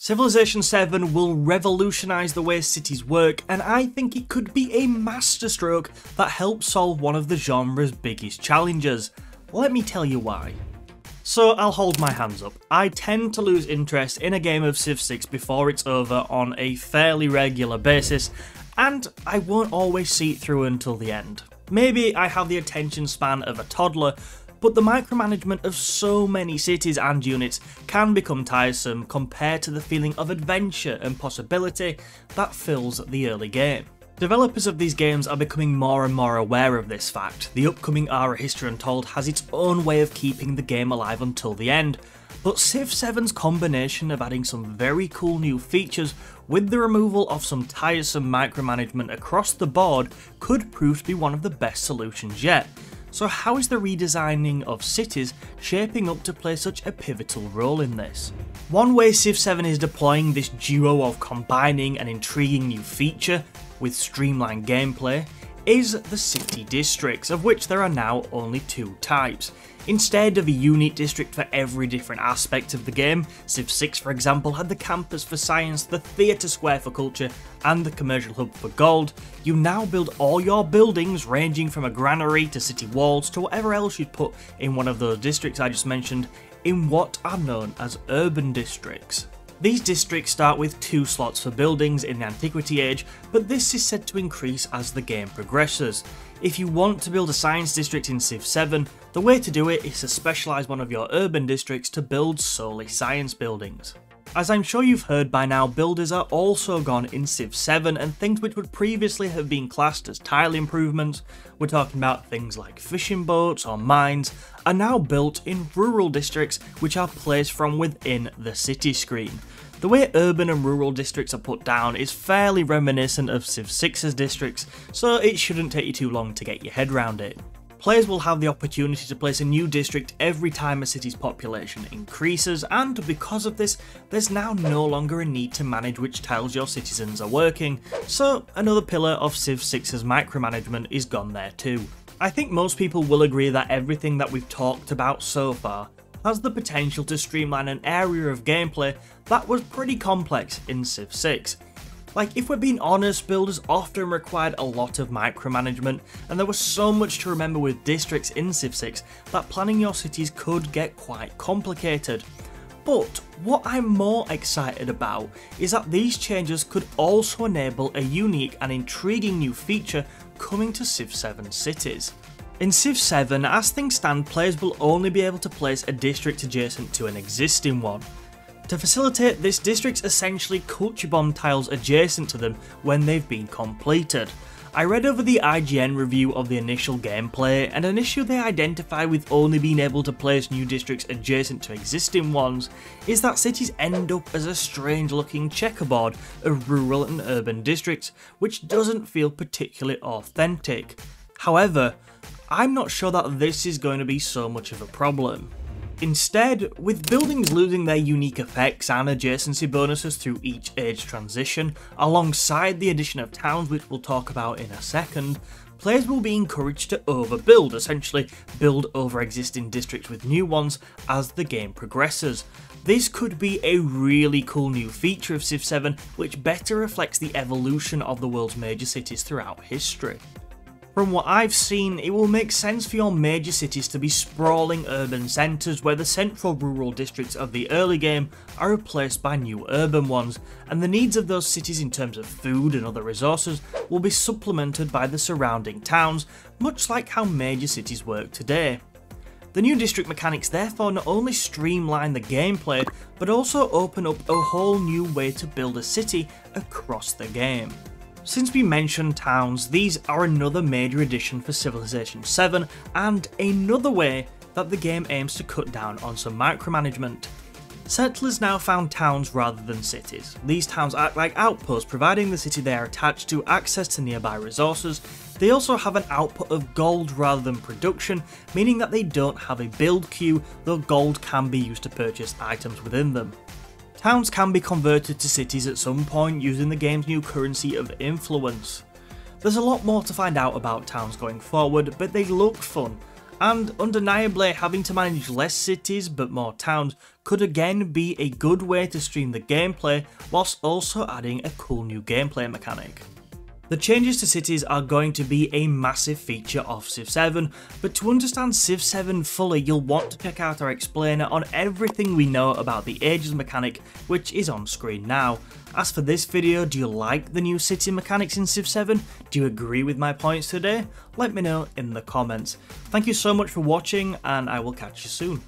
Civilization 7 will revolutionise the way cities work, and I think it could be a masterstroke that helps solve one of the genre's biggest challenges. Let me tell you why. So I'll hold my hands up. I tend to lose interest in a game of Civ 6 before it's over on a fairly regular basis, and I won't always see it through until the end. Maybe I have the attention span of a toddler, but the micromanagement of so many cities and units can become tiresome compared to the feeling of adventure and possibility that fills the early game. Developers of these games are becoming more and more aware of this fact. The upcoming Ara History Untold has its own way of keeping the game alive until the end, but Civ 7's combination of adding some very cool new features with the removal of some tiresome micromanagement across the board could prove to be one of the best solutions yet. So how is the redesigning of cities shaping up to play such a pivotal role in this? One way Civ 7 is deploying this duo of combining an intriguing new feature with streamlined gameplay is the city districts, of which there are now only 2 types. Instead of a unique district for every different aspect of the game, Civ 6 for example had the campus for science, the theatre square for culture, and the commercial hub for gold. You now build all your buildings ranging from a granary to city walls to whatever else you'd put in one of those districts I just mentioned in what are known as urban districts. These districts start with 2 slots for buildings in the Antiquity Age, but this is said to increase as the game progresses. If you want to build a science district in Civ 7, the way to do it is to specialise one of your urban districts to build solely science buildings. As I'm sure you've heard by now, builders are also gone in Civ 7, and things which would previously have been classed as tile improvements, we're talking about things like fishing boats or mines, are now built in rural districts which are placed from within the city screen. The way urban and rural districts are put down is fairly reminiscent of Civ 6's districts, so it shouldn't take you too long to get your head around it. Players will have the opportunity to place a new district every time a city's population increases, and because of this, there's now no longer a need to manage which tiles your citizens are working, so another pillar of Civ 6's micromanagement is gone there too. I think most people will agree that everything that we've talked about so far has the potential to streamline an area of gameplay that was pretty complex in Civ 6. Like, if we're being honest, builders often required a lot of micromanagement, and there was so much to remember with districts in Civ 6 that planning your cities could get quite complicated. But what I'm more excited about is that these changes could also enable a unique and intriguing new feature coming to Civ 7 cities. In Civ 7, as things stand, players will only be able to place a district adjacent to an existing one. To facilitate this, districts essentially culture bomb tiles adjacent to them when they've been completed. I read over the IGN review of the initial gameplay, and an issue they identify with only being able to place new districts adjacent to existing ones is that cities end up as a strange looking checkerboard of rural and urban districts, which doesn't feel particularly authentic. However, I'm not sure that this is going to be so much of a problem. Instead, with buildings losing their unique effects and adjacency bonuses through each age transition, alongside the addition of towns which we'll talk about in a second, players will be encouraged to overbuild, essentially build over existing districts with new ones as the game progresses. This could be a really cool new feature of Civ 7 which better reflects the evolution of the world's major cities throughout history. From what I've seen, it will make sense for your major cities to be sprawling urban centres where the central rural districts of the early game are replaced by new urban ones, and the needs of those cities in terms of food and other resources will be supplemented by the surrounding towns, much like how major cities work today. The new district mechanics therefore not only streamline the gameplay, but also open up a whole new way to build a city across the game. Since we mentioned towns, these are another major addition for Civilization 7 and another way that the game aims to cut down on some micromanagement. Settlers now found towns rather than cities. These towns act like outposts, providing the city they are attached to access to nearby resources. They also have an output of gold rather than production, meaning that they don't have a build queue, though gold can be used to purchase items within them. Towns can be converted to cities at some point using the game's new currency of influence. There's a lot more to find out about towns going forward, but they look fun, and undeniably having to manage less cities but more towns could again be a good way to stream the gameplay whilst also adding a cool new gameplay mechanic. The changes to cities are going to be a massive feature of Civ 7, but to understand Civ 7 fully you'll want to check out our explainer on everything we know about the Ages mechanic, which is on screen now. As for this video, do you like the new city mechanics in Civ 7? Do you agree with my points today? Let me know in the comments. Thank you so much for watching, and I will catch you soon.